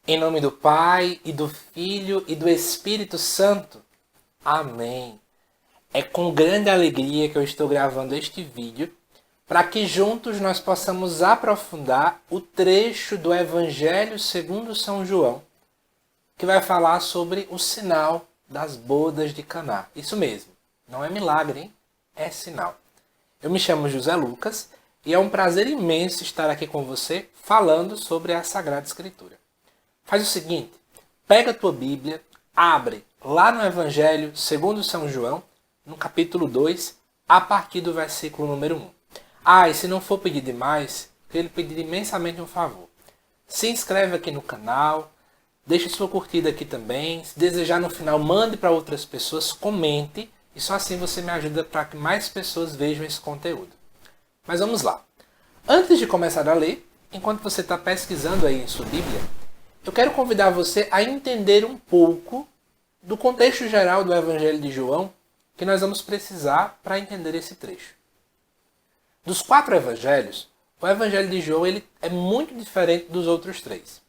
Em nome do Pai, e do Filho, e do Espírito Santo. Amém. É com grande alegria que eu estou gravando este vídeo para que juntos nós possamos aprofundar o trecho do Evangelho segundo São João, que vai falar sobre o sinal das bodas de Caná. Isso mesmo, não é milagre, hein? É sinal. Eu me chamo José Lucas e é um prazer imenso estar aqui com você falando sobre a Sagrada Escritura. Faz o seguinte, pega a tua Bíblia, abre lá no Evangelho segundo São João, no capítulo 2, a partir do versículo número 1. E se não for pedir demais, quero lhe pedir imensamente um favor. Se inscreve aqui no canal, deixa sua curtida aqui também. Se desejar no final, mande para outras pessoas, comente. E só assim você me ajuda para que mais pessoas vejam esse conteúdo. Mas vamos lá. Antes de começar a ler, enquanto você está pesquisando aí em sua Bíblia, eu quero convidar você a entender um pouco do contexto geral do Evangelho de João que nós vamos precisar para entender esse trecho. Dos 4 evangelhos, o Evangelho de João ele é muito diferente dos outros 3.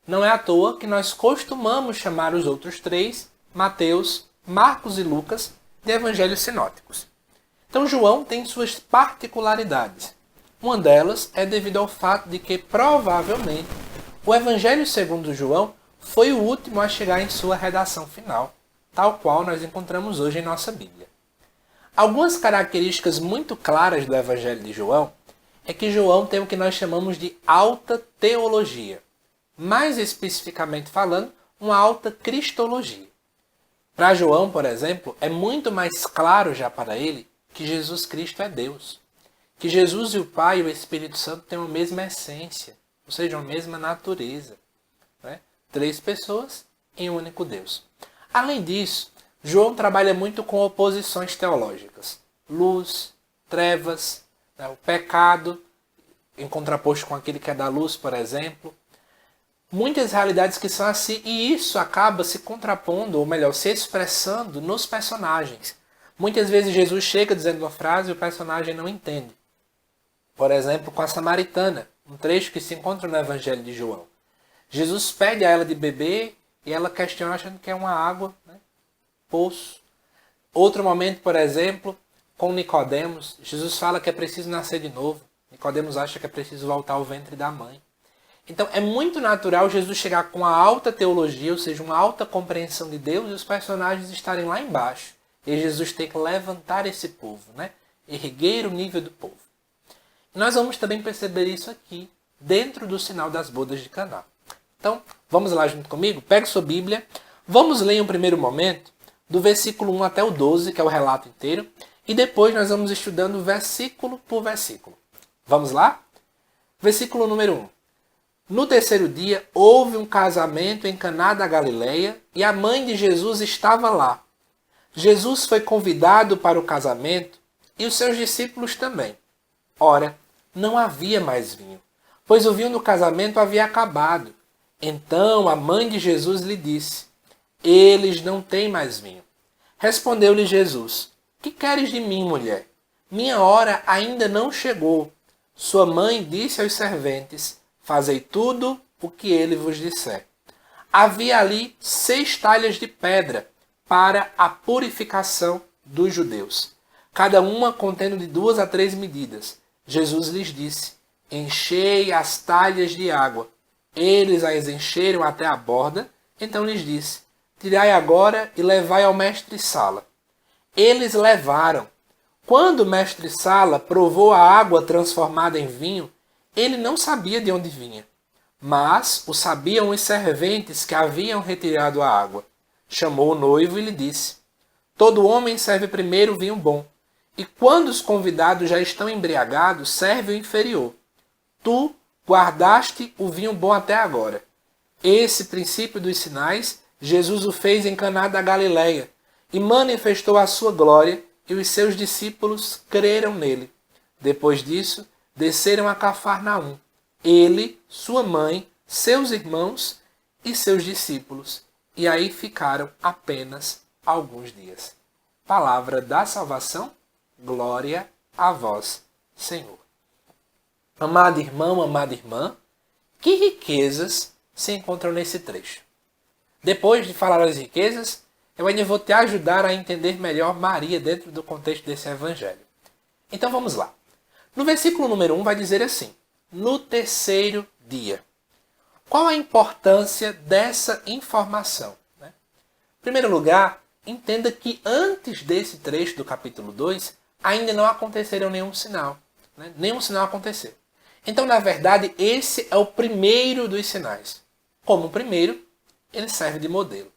Não é à toa que nós costumamos chamar os outros 3, Mateus, Marcos e Lucas, de evangelhos sinóticos. Então João tem suas particularidades. Uma delas é devido ao fato de que, provavelmente, o Evangelho segundo João foi o último a chegar em sua redação final, tal qual nós encontramos hoje em nossa Bíblia. Algumas características muito claras do Evangelho de João é que João tem o que nós chamamos de alta teologia. Mais especificamente falando, uma alta cristologia. Para João, por exemplo, é muito mais claro já para ele que Jesus Cristo é Deus. Que Jesus e o Pai e o Espírito Santo têm a mesma essência. Ou seja, a mesma natureza. Né? 3 pessoas em um único Deus. Além disso, João trabalha muito com oposições teológicas. Luz, trevas, né? O pecado, em contraposto com aquele que é da luz, por exemplo. Muitas realidades que são assim, e isso acaba se contrapondo, ou melhor, se expressando nos personagens. Muitas vezes Jesus chega dizendo uma frase e o personagem não entende. Por exemplo, com a samaritana. Um trecho que se encontra no Evangelho de João. Jesus pede a ela de beber e ela questiona achando que é uma água, né? Poço. Outro momento, por exemplo, com Nicodemos, Jesus fala que é preciso nascer de novo. Nicodemos acha que é preciso voltar ao ventre da mãe. Então é muito natural Jesus chegar com a alta teologia, ou seja, uma alta compreensão de Deus e os personagens estarem lá embaixo. E Jesus tem que levantar esse povo, né? Erguer o nível do povo. Nós vamos também perceber isso aqui, dentro do sinal das bodas de Caná. Então, vamos lá junto comigo? Pega sua Bíblia. Vamos ler em um primeiro momento, do versículo 1 até o 12, que é o relato inteiro. E depois nós vamos estudando versículo por versículo. Vamos lá? Versículo número 1. No terceiro dia, houve um casamento em Caná da Galileia e a mãe de Jesus estava lá. Jesus foi convidado para o casamento e os seus discípulos também. Ora, não havia mais vinho, pois o vinho do casamento havia acabado. Então a mãe de Jesus lhe disse: eles não têm mais vinho. Respondeu-lhe Jesus: que queres de mim, mulher? Minha hora ainda não chegou. Sua mãe disse aos serventes: fazei tudo o que ele vos disser. Havia ali 6 talhas de pedra para a purificação dos judeus, cada uma contendo de 2 a 3 medidas. Jesus lhes disse: enchei as talhas de água. Eles as encheram até a borda. Então lhes disse: tirai agora e levai ao mestre-sala. Eles levaram. Quando o mestre-sala provou a água transformada em vinho, ele não sabia de onde vinha, mas o sabiam os serventes que haviam retirado a água. Chamou o noivo e lhe disse: todo homem serve primeiro o vinho bom, e quando os convidados já estão embriagados, serve o inferior. Tu guardaste o vinho bom até agora. Esse princípio dos sinais, Jesus o fez em Caná da Galileia, e manifestou a sua glória, e os seus discípulos creram nele. Depois disso, desceram a Cafarnaum. Ele, sua mãe, seus irmãos e seus discípulos. E aí ficaram apenas alguns dias. Palavra da salvação. Glória a vós, Senhor. Amado irmão, amada irmã, que riquezas se encontram nesse trecho. Depois de falar as riquezas, eu ainda vou te ajudar a entender melhor Maria dentro do contexto desse evangelho. Então vamos lá. No versículo número 1 vai dizer assim: no terceiro dia. Qual a importância dessa informação? Em primeiro lugar, entenda que antes desse trecho do capítulo 2, ainda não aconteceram nenhum sinal. Nenhum sinal aconteceu. Então, na verdade, esse é o primeiro dos sinais. Como o primeiro, ele serve de modelo.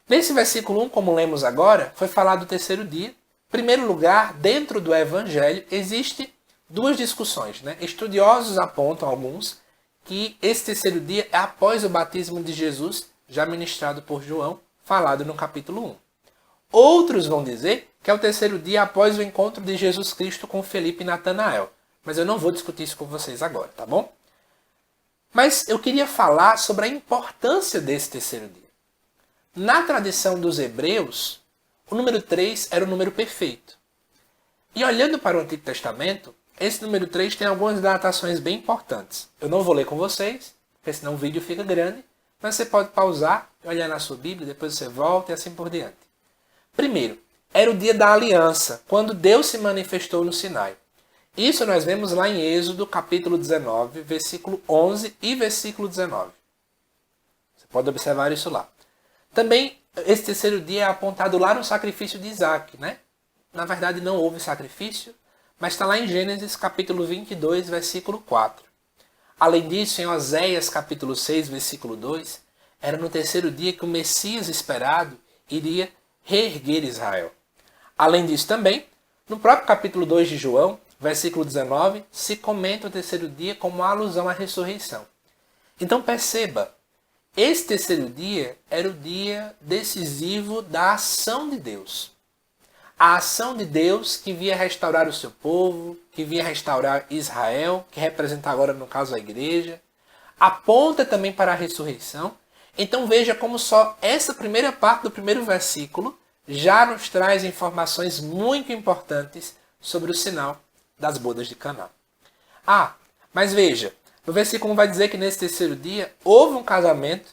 Nesse versículo 1, como lemos agora, foi falado do terceiro dia. Em primeiro lugar, dentro do Evangelho, existem duas discussões. Estudiosos apontam, alguns, que esse terceiro dia é após o batismo de Jesus, já ministrado por João, falado no capítulo 1. Outros vão dizer que é o terceiro dia após o encontro de Jesus Cristo com Felipe e Natanael. Mas eu não vou discutir isso com vocês agora, tá bom? Mas eu queria falar sobre a importância desse terceiro dia. Na tradição dos hebreus, o número 3 era o número perfeito. E olhando para o Antigo Testamento, esse número 3 tem algumas datações bem importantes. Eu não vou ler com vocês, porque senão o vídeo fica grande, mas você pode pausar, olhar na sua Bíblia, depois você volta e assim por diante. Primeiro, era o dia da aliança, quando Deus se manifestou no Sinai. Isso nós vemos lá em Êxodo, capítulo 19, versículo 11 e versículo 19. Você pode observar isso lá. Também, esse terceiro dia é apontado lá no sacrifício de Isaac, Na verdade, não houve sacrifício, mas está lá em Gênesis, capítulo 22, versículo 4. Além disso, em Oséias, capítulo 6, versículo 2, era no terceiro dia que o Messias esperado iria reerguer Israel. Além disso também, no próprio capítulo 2 de João, versículo 19, se comenta o terceiro dia como uma alusão à ressurreição. Então perceba, esse terceiro dia era o dia decisivo da ação de Deus. A ação de Deus que vinha restaurar o seu povo, que vinha restaurar Israel, que representa agora, no caso, a igreja, aponta também para a ressurreição. Então veja como só essa primeira parte do primeiro versículo já nos traz informações muito importantes sobre o sinal das bodas de Caná. Mas veja, no versículo 1 vai dizer que nesse terceiro dia houve um casamento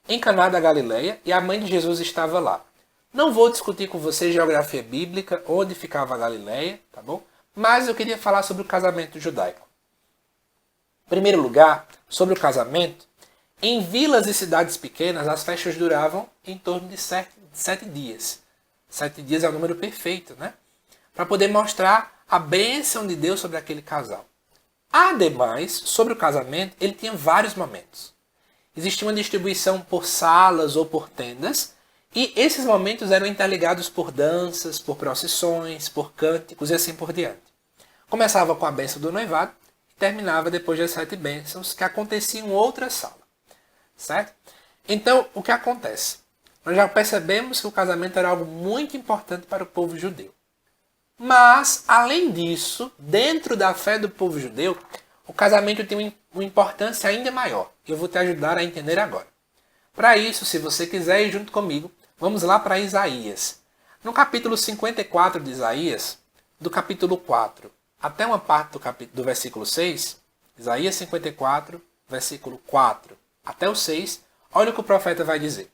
em Caná da Galileia e a mãe de Jesus estava lá. Não vou discutir com vocês geografia bíblica, onde ficava a Galileia, tá bom? Mas eu queria falar sobre o casamento judaico. Em primeiro lugar, sobre o casamento, em vilas e cidades pequenas, as festas duravam em torno de 7 dias. 7 dias é o número perfeito, Para poder mostrar a bênção de Deus sobre aquele casal. Ademais, sobre o casamento, ele tinha vários momentos. Existia uma distribuição por salas ou por tendas, e esses momentos eram interligados por danças, por procissões, por cânticos e assim por diante. Começava com a bênção do noivado e terminava depois das 7 bênçãos que aconteciam em outra sala. Certo? Então, o que acontece? Nós já percebemos que o casamento era algo muito importante para o povo judeu. Mas, além disso, dentro da fé do povo judeu, o casamento tem uma importância ainda maior. Eu vou te ajudar a entender agora. Para isso, se você quiser ir junto comigo, vamos lá para Isaías. No capítulo 54 de Isaías, do capítulo 4 até uma parte do versículo 6, Isaías 54, versículo 4 até o 6, olha o que o profeta vai dizer.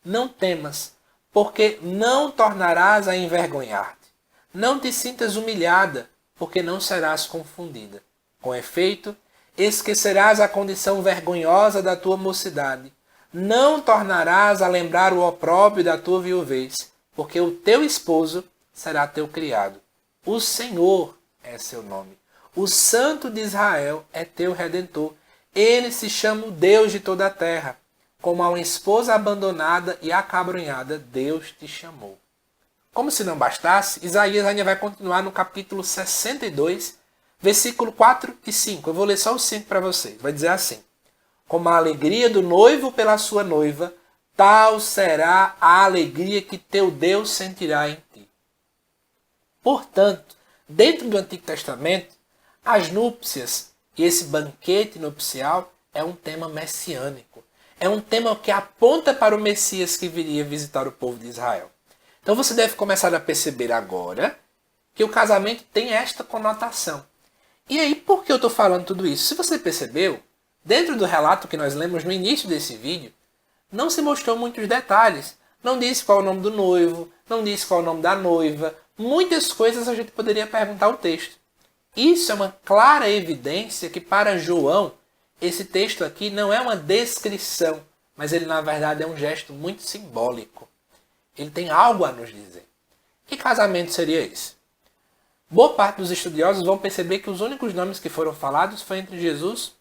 Não temas, porque não tornarás a envergonhar-te. Não te sintas humilhada, porque não serás confundida. Com efeito, esquecerás a condição vergonhosa da tua mocidade. Não tornarás a lembrar o opróbrio da tua viuvez, porque o teu esposo será teu criado. O Senhor é seu nome. O Santo de Israel é teu Redentor. Ele se chama o Deus de toda a terra. Como a uma esposa abandonada e acabrunhada, Deus te chamou. Como se não bastasse, Isaías ainda vai continuar no capítulo 62, versículo 4 e 5. Eu vou ler só os 5 para vocês. Vai dizer assim. Como a alegria do noivo pela sua noiva, tal será a alegria que teu Deus sentirá em ti. Portanto, dentro do Antigo Testamento, as núpcias e esse banquete nupcial é um tema messiânico. É um tema que aponta para o Messias que viria visitar o povo de Israel. Então você deve começar a perceber agora que o casamento tem esta conotação. E aí, por que eu estou falando tudo isso? Se você percebeu, Dentro do relato que nós lemos no início desse vídeo, não se mostrou muitos detalhes. Não disse qual é o nome do noivo, não disse qual é o nome da noiva. Muitas coisas a gente poderia perguntar ao texto. Isso é uma clara evidência que para João, esse texto aqui não é uma descrição, mas ele na verdade é um gesto muito simbólico. Ele tem algo a nos dizer. Que casamento seria esse? Boa parte dos estudiosos vão perceber que os únicos nomes que foram falados foi entre Jesus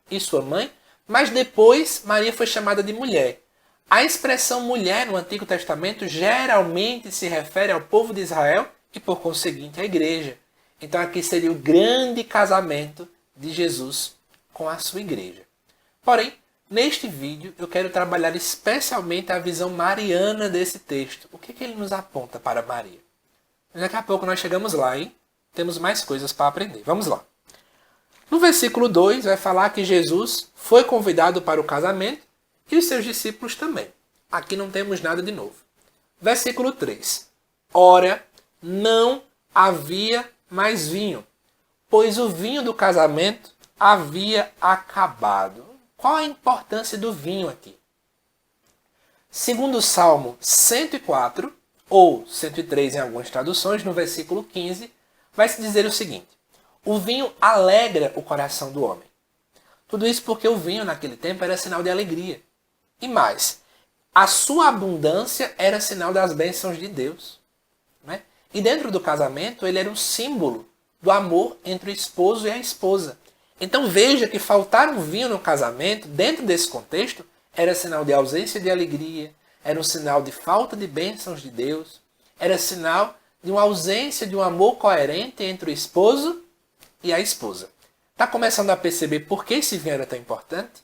e sua mãe, mas depois Maria foi chamada de mulher. A expressão mulher no Antigo Testamento geralmente se refere ao povo de Israel e, por conseguinte, à igreja. Então aqui seria o grande casamento de Jesus com a sua igreja. Porém, neste vídeo eu quero trabalhar especialmente a visão mariana desse texto. O que ele nos aponta para Maria? Daqui a pouco nós chegamos lá, hein? Temos mais coisas para aprender. Vamos lá. No versículo 2 vai falar que Jesus foi convidado para o casamento e os seus discípulos também. Aqui não temos nada de novo. Versículo 3. Ora, não havia mais vinho, pois o vinho do casamento havia acabado. Qual a importância do vinho aqui? Segundo o Salmo 104, ou 103 em algumas traduções, no versículo 15, vai se dizer o seguinte: o vinho alegra o coração do homem. Tudo isso porque o vinho naquele tempo era sinal de alegria. E mais, a sua abundância era sinal das bênçãos de Deus. Né? E dentro do casamento, ele era um símbolo do amor entre o esposo e a esposa. Então veja que faltar um vinho no casamento, dentro desse contexto, era sinal de ausência de alegria, era um sinal de falta de bênçãos de Deus, era sinal de uma ausência de um amor coerente entre o esposo e a esposa. Está começando a perceber por que esse vinho era tão importante?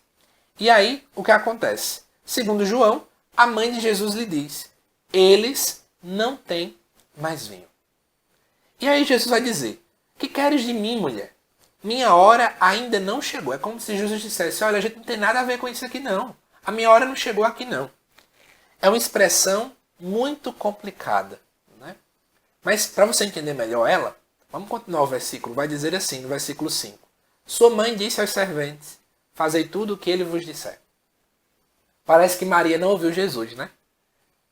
E aí, o que acontece? Segundo João, a mãe de Jesus lhe diz: eles não têm mais vinho. E aí Jesus vai dizer: que queres de mim, mulher? Minha hora ainda não chegou. É como se Jesus dissesse: olha, a gente não tem nada a ver com isso aqui não. A minha hora não chegou aqui não. É uma expressão muito complicada. Né? Mas para você entender melhor ela, vamos continuar o versículo. Vai dizer assim, no versículo 5. Sua mãe disse aos serventes: fazei tudo o que ele vos disser. Parece que Maria não ouviu Jesus, né?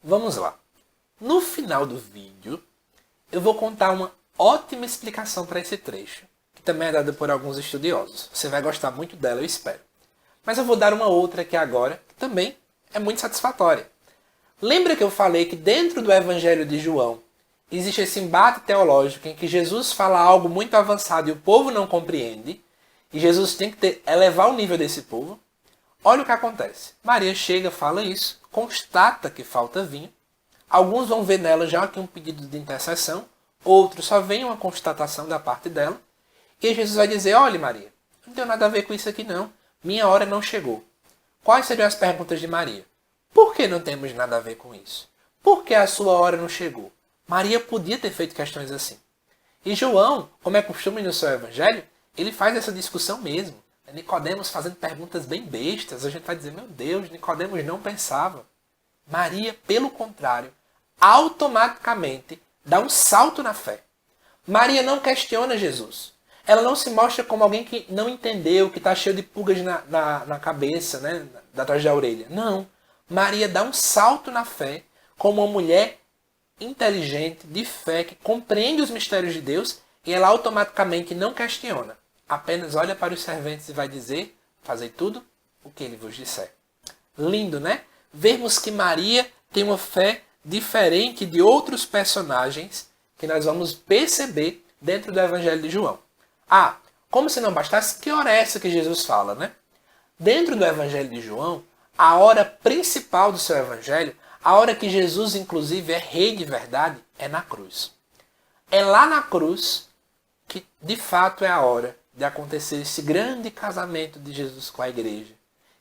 Vamos lá. No final do vídeo, eu vou contar uma ótima explicação para esse trecho, que também é dada por alguns estudiosos. Você vai gostar muito dela, eu espero. Mas eu vou dar uma outra aqui agora, que também é muito satisfatória. Lembra que eu falei que dentro do Evangelho de João existe esse embate teológico em que Jesus fala algo muito avançado e o povo não compreende, e Jesus tem que elevar o nível desse povo? Olha o que acontece. Maria chega, fala isso, constata que falta vinho. Alguns vão ver nela já aqui um pedido de intercessão, outros só veem uma constatação da parte dela. E Jesus vai dizer: olha, Maria, não tem nada a ver com isso aqui não. Minha hora não chegou. Quais seriam as perguntas de Maria? Por que não temos nada a ver com isso? Por que a sua hora não chegou? Maria podia ter feito questões assim. E João, como é costume no seu evangelho, ele faz essa discussão mesmo. Nicodemos fazendo perguntas bem bestas. A gente vai dizer: meu Deus, Nicodemos não pensava. Maria, pelo contrário, automaticamente dá um salto na fé. Maria não questiona Jesus. Ela não se mostra como alguém que não entendeu, que está cheio de pulgas na cabeça, né, atrás da orelha. Não. Maria dá um salto na fé como uma mulher inteligente, de fé, que compreende os mistérios de Deus, e ela automaticamente não questiona. Apenas olha para os serventes e vai dizer: fazei tudo o que ele vos disser. Lindo, né? Vermos que Maria tem uma fé diferente de outros personagens que nós vamos perceber dentro do Evangelho de João. Ah, como se não bastasse, que hora é essa que Jesus fala, né? Dentro do Evangelho de João, a hora principal do seu Evangelho, a hora que Jesus, inclusive, é rei de verdade, é na cruz. É lá na cruz que, de fato, é a hora de acontecer esse grande casamento de Jesus com a igreja.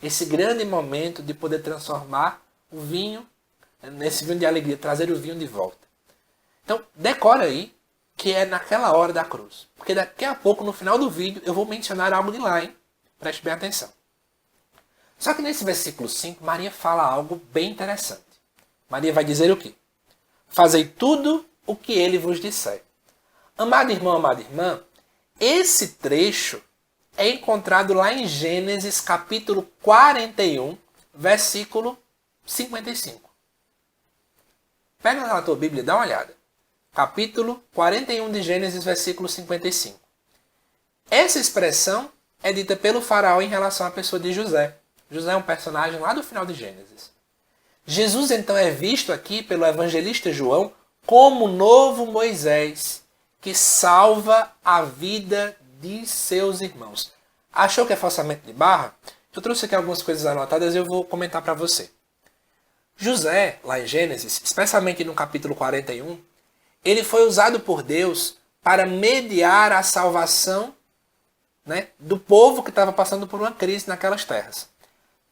Esse grande momento de poder transformar o vinho, nesse vinho de alegria, trazer o vinho de volta. Então, decora aí que é naquela hora da cruz. Porque daqui a pouco, no final do vídeo, eu vou mencionar algo de lá, hein? Preste bem atenção. Só que nesse versículo 5, Maria fala algo bem interessante. Maria vai dizer o quê? Fazei tudo o que ele vos disser. Amado irmão, amada irmã, esse trecho é encontrado lá em Gênesis capítulo 41, versículo 55. Pega na tua Bíblia e dá uma olhada. Capítulo 41 de Gênesis, versículo 55. Essa expressão é dita pelo faraó em relação à pessoa de José. José é um personagem lá do final de Gênesis. Jesus então é visto aqui pelo evangelista João como o novo Moisés, que salva a vida de seus irmãos. Achou que é forçamento de barra? Eu trouxe aqui algumas coisas anotadas e eu vou comentar para você. José, lá em Gênesis, especialmente no capítulo 41, ele foi usado por Deus para mediar a salvação, né, do povo que estava passando por uma crise naquelas terras.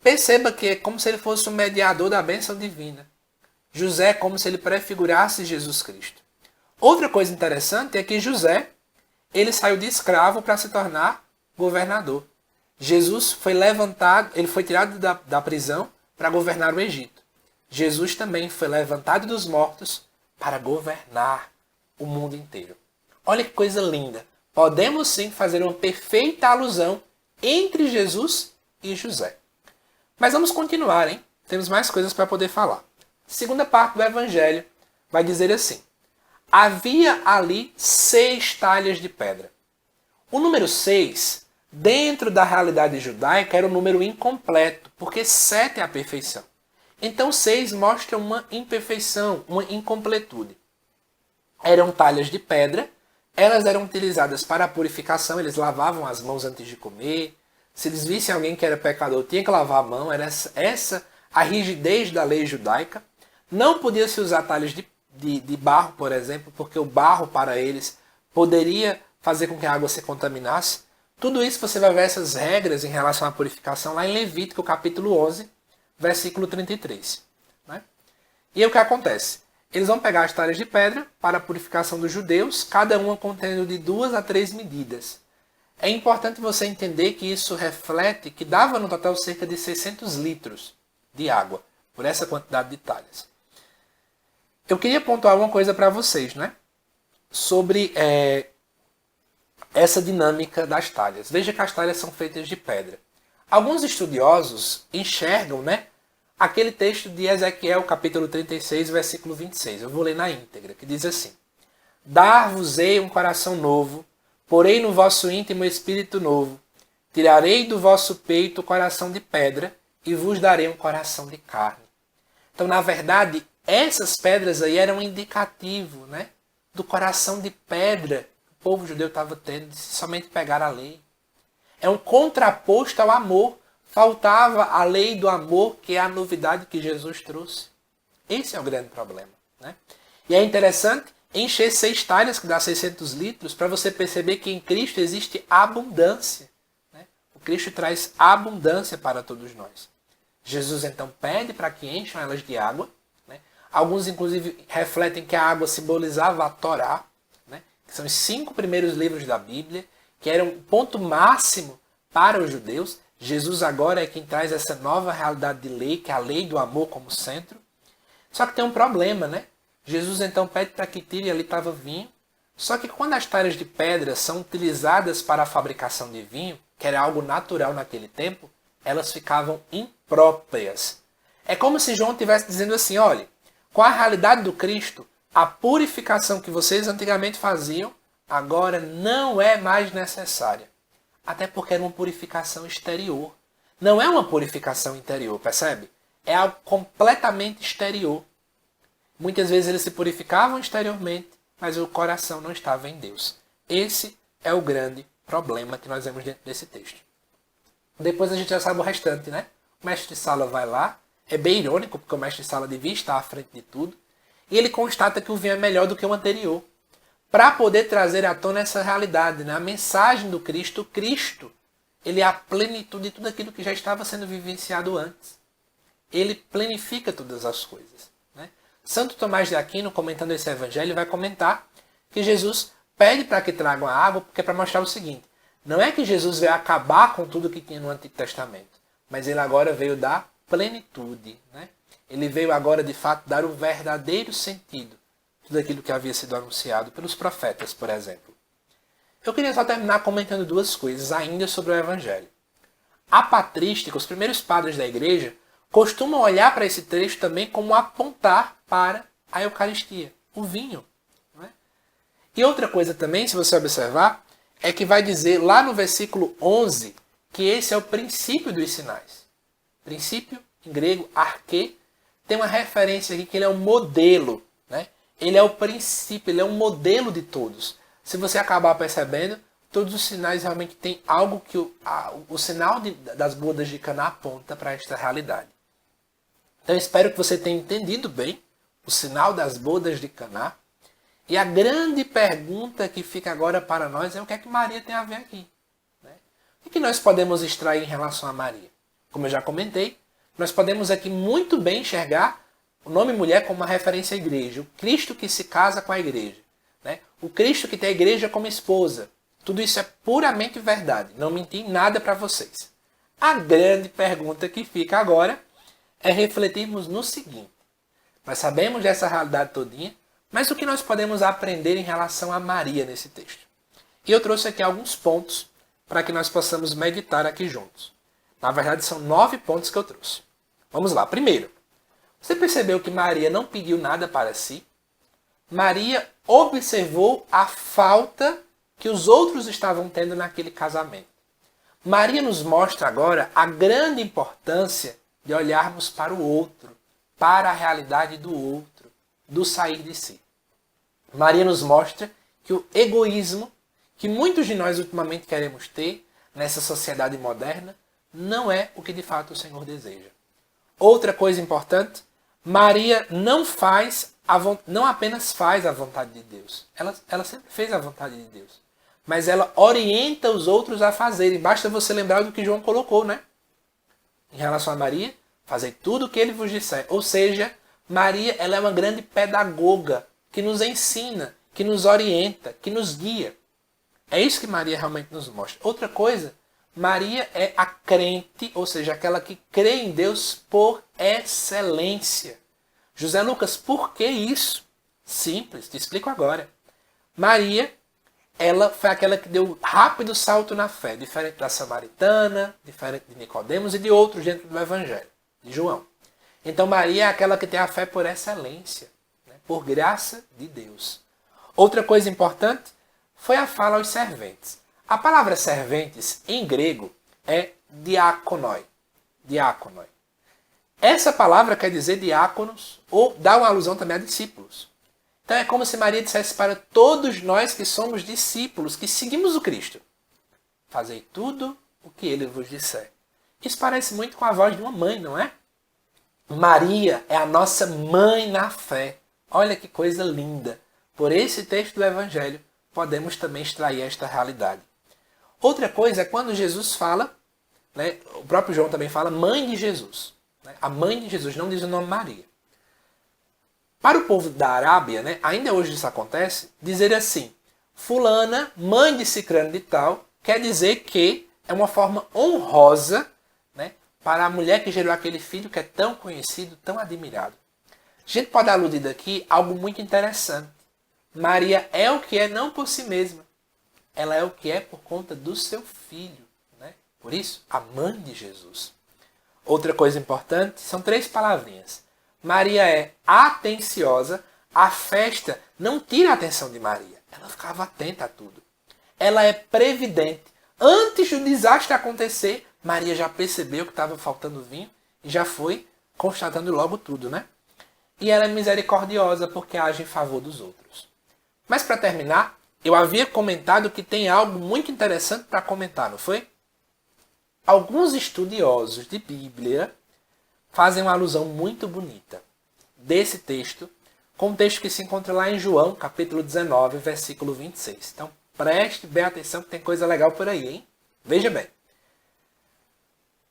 Perceba que é como se ele fosse um mediador da bênção divina. José é como se ele prefigurasse Jesus Cristo. Outra coisa interessante é que José, ele saiu de escravo para se tornar governador. Jesus foi levantado, ele foi tirado da prisão para governar o Egito. Jesus também foi levantado dos mortos para governar o mundo inteiro. Olha que coisa linda. Podemos sim fazer uma perfeita alusão entre Jesus e José. Mas vamos continuar, hein? Temos mais coisas para poder falar. Segunda parte do Evangelho vai dizer assim: havia ali 6 talhas de pedra. O número 6, dentro da realidade judaica, era um número incompleto, porque 7 é a perfeição. Então 6 mostra uma imperfeição, uma incompletude. Eram talhas de pedra, elas eram utilizadas para a purificação, eles lavavam as mãos antes de comer. Se eles vissem alguém que era pecador, tinha que lavar a mão, era essa a rigidez da lei judaica. Não podia se usar talhas de barro, por exemplo, porque o barro para eles poderia fazer com que a água se contaminasse. Tudo isso você vai ver essas regras em relação à purificação lá em Levítico capítulo 11, versículo 33. Né? E aí o que acontece? Eles vão pegar as talhas de pedra para a purificação dos judeus, cada uma contendo de 2 a 3 medidas. É importante você entender que isso reflete que dava no total cerca de 600 litros de água, por essa quantidade de talhas. Eu queria pontuar uma coisa para vocês, né? Sobre essa dinâmica das talhas. Veja que as talhas são feitas de pedra. Alguns estudiosos enxergam, né, aquele texto de Ezequiel, capítulo 36, versículo 26. Eu vou ler na íntegra, que diz assim: dar-vos-ei um coração novo, porei no vosso íntimo espírito novo. Tirarei do vosso peito o coração de pedra e vos darei um coração de carne. Então, na verdade, essas pedras aí eram um indicativo, né, do coração de pedra que o povo judeu estava tendo de somente pegar a lei. É um contraposto ao amor. Faltava a lei do amor, que é a novidade que Jesus trouxe. Esse é o grande problema. Né? E é interessante encher 6 talhas, que dá 600 litros, para você perceber que em Cristo existe abundância. Né? O Cristo traz abundância para todos nós. Jesus então pede para que encham elas de água. Né? Alguns inclusive refletem que a água simbolizava a Torá, né? Que são os 5 primeiros livros da Bíblia, que eram o ponto máximo para os judeus. Jesus agora é quem traz essa nova realidade de lei, que é a lei do amor como centro. Só que tem um problema, né? Jesus então pede para que tire, ali estava vinho. Só que quando as talhas de pedra são utilizadas para a fabricação de vinho, que era algo natural naquele tempo, elas ficavam impróprias. É como se João estivesse dizendo assim: olha, com a realidade do Cristo, a purificação que vocês antigamente faziam, agora não é mais necessária. Até porque era uma purificação exterior. Não é uma purificação interior, percebe? É algo completamente exterior. Muitas vezes eles se purificavam exteriormente, mas o coração não estava em Deus. Esse é o grande problema que nós vemos dentro desse texto. Depois a gente já sabe o restante, né? O mestre de sala vai lá, é bem irônico, porque o mestre de sala devia estar à frente de tudo, e ele constata que o vinho é melhor do que o anterior. Para poder trazer à tona essa realidade, né? A mensagem do Cristo, ele é a plenitude de tudo aquilo que já estava sendo vivenciado antes. Ele plenifica todas as coisas. Né? Santo Tomás de Aquino, comentando esse evangelho, vai comentar que Jesus pede para que tragam a água, porque é para mostrar o seguinte: não é que Jesus veio acabar com tudo que tinha no Antigo Testamento, mas ele agora veio dar plenitude. Né? Ele veio agora, de fato, dar o verdadeiro sentido tudo aquilo que havia sido anunciado pelos profetas, por exemplo. Eu queria só terminar comentando duas coisas ainda sobre o Evangelho. A patrística, os primeiros padres da igreja, costumam olhar para esse trecho também como apontar para a Eucaristia, o vinho. Não é? E outra coisa também, se você observar, é que vai dizer lá no versículo 11 que esse é o princípio dos sinais. Princípio, em grego, arquê, tem uma referência aqui que ele é um modelo. Né? Ele é o princípio, ele é um modelo de todos. Se você acabar percebendo, todos os sinais realmente têm algo que o sinal das bodas de Caná aponta para esta realidade. Então espero que você tenha entendido bem o sinal das bodas de Caná. E a grande pergunta que fica agora para nós é o que é que Maria tem a ver aqui. Né? O que nós podemos extrair em relação a Maria? Como eu já comentei, nós podemos aqui muito bem enxergar o nome mulher como uma referência à igreja. O Cristo que se casa com a igreja. Né? O Cristo que tem a igreja como esposa. Tudo isso é puramente verdade. Não menti nada para vocês. A grande pergunta que fica agora é refletirmos no seguinte. Nós sabemos dessa realidade todinha, mas o que nós podemos aprender em relação a Maria nesse texto? E eu trouxe aqui alguns pontos para que nós possamos meditar aqui juntos. Na verdade, são 9 pontos que eu trouxe. Vamos lá. Primeiro, você percebeu que Maria não pediu nada para si? Maria observou a falta que os outros estavam tendo naquele casamento. Maria nos mostra agora a grande importância de olharmos para o outro, para a realidade do outro, do sair de si. Maria nos mostra que o egoísmo que muitos de nós ultimamente queremos ter nessa sociedade moderna não é o que de fato o Senhor deseja. Outra coisa importante, Maria não apenas faz a vontade de Deus, ela sempre fez a vontade de Deus, mas ela orienta os outros a fazerem. Basta você lembrar do que João colocou, né? Em relação a Maria, fazer tudo o que ele vos disser. Ou seja, Maria ela é uma grande pedagoga que nos ensina, que nos orienta, que nos guia. É isso que Maria realmente nos mostra. Outra coisa, Maria é a crente, ou seja, aquela que crê em Deus por excelência. José Lucas, por que isso? Simples, te explico agora. Maria, ela foi aquela que deu rápido salto na fé, diferente da samaritana, diferente de Nicodemos e de outros dentro do Evangelho, de João. Então Maria é aquela que tem a fé por excelência, né? Por graça de Deus. Outra coisa importante foi a fala aos serventes. A palavra serventes, em grego, é diakonoi. Diakonoi. Essa palavra quer dizer diáconos, ou dá uma alusão também a discípulos. Então é como se Maria dissesse para todos nós que somos discípulos, que seguimos o Cristo: fazei tudo o que ele vos disser. Isso parece muito com a voz de uma mãe, não é? Maria é a nossa mãe na fé. Olha que coisa linda. Por esse texto do Evangelho, podemos também extrair esta realidade. Outra coisa é quando Jesus fala, né, o próprio João também fala, mãe de Jesus. Né, a mãe de Jesus, não diz o nome Maria. Para o povo da Arábia, né, ainda hoje isso acontece, dizer assim, fulana, mãe de cicrano de tal, quer dizer que é uma forma honrosa, né, para a mulher que gerou aquele filho que é tão conhecido, tão admirado. A gente pode aludir daqui algo muito interessante. Maria é o que é não por si mesma. Ela é o que é por conta do seu filho. Né? Por isso, a mãe de Jesus. Outra coisa importante, são 3 palavrinhas. Maria é atenciosa. A festa não tira a atenção de Maria. Ela ficava atenta a tudo. Ela é previdente. Antes do desastre acontecer, Maria já percebeu que estava faltando vinho e já foi constatando logo tudo, né? E ela é misericordiosa porque age em favor dos outros. Mas para terminar, eu havia comentado que tem algo muito interessante para comentar, não foi? Alguns estudiosos de Bíblia fazem uma alusão muito bonita desse texto, com um texto que se encontra lá em João, capítulo 19, versículo 26. Então, preste bem atenção que tem coisa legal por aí, hein? Veja bem.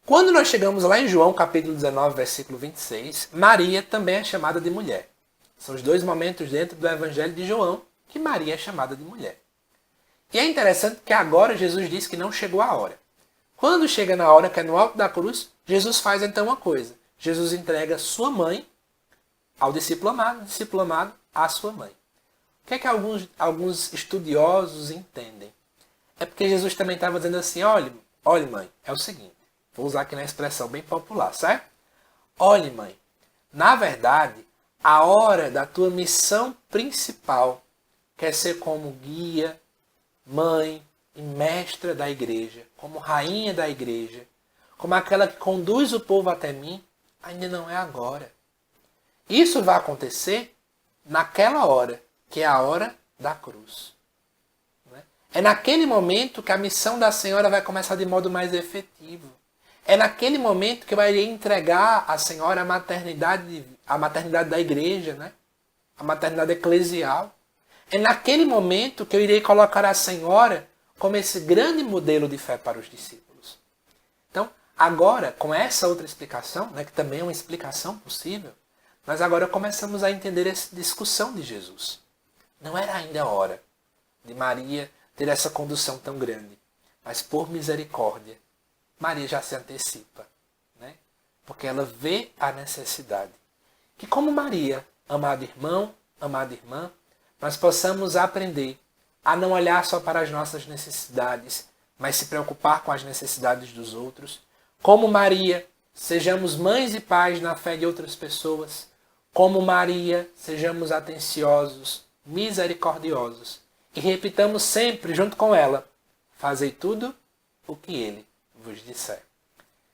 Quando nós chegamos lá em João, capítulo 19, versículo 26, Maria também é chamada de mulher. São os 2 momentos dentro do Evangelho de João que Maria é chamada de mulher. E é interessante que agora Jesus diz que não chegou a hora. Quando chega na hora, que é no alto da cruz, Jesus faz então uma coisa. Jesus entrega sua mãe ao discípulo amado, o discípulo amado à sua mãe. O que é que alguns estudiosos entendem? É porque Jesus também estava dizendo assim, olhe mãe, é o seguinte, vou usar aqui na expressão bem popular, certo? Olhe mãe, na verdade, a hora da tua missão principal quer ser como guia, mãe e mestra da igreja, como rainha da igreja, como aquela que conduz o povo até mim, ainda não é agora. Isso vai acontecer naquela hora, que é a hora da cruz. É naquele momento que a missão da Senhora vai começar de modo mais efetivo. É naquele momento que eu irei entregar à Senhora a maternidade da igreja, né? A maternidade eclesial. É naquele momento que eu irei colocar a Senhora como esse grande modelo de fé para os discípulos. Então, agora, com essa outra explicação, né, que também é uma explicação possível, nós agora começamos a entender essa discussão de Jesus. Não era ainda a hora de Maria ter essa condução tão grande, mas por misericórdia, Maria já se antecipa, né? Porque ela vê a necessidade. Que como Maria, amado irmão, amada irmã, nós possamos aprender a não olhar só para as nossas necessidades, mas se preocupar com as necessidades dos outros. Como Maria, sejamos mães e pais na fé de outras pessoas. Como Maria, sejamos atenciosos, misericordiosos. E repitamos sempre, junto com ela, fazei tudo o que ele vos disser.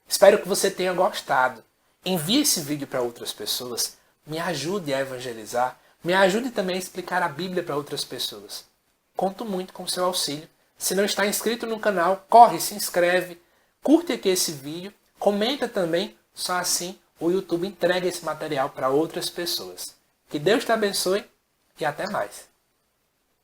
Espero que você tenha gostado. Envie esse vídeo para outras pessoas. Me ajude a evangelizar. Me ajude também a explicar a Bíblia para outras pessoas. Conto muito com o seu auxílio. Se não está inscrito no canal, corre, se inscreve. Curte aqui esse vídeo. Comenta também. Só assim o YouTube entrega esse material para outras pessoas. Que Deus te abençoe e até mais.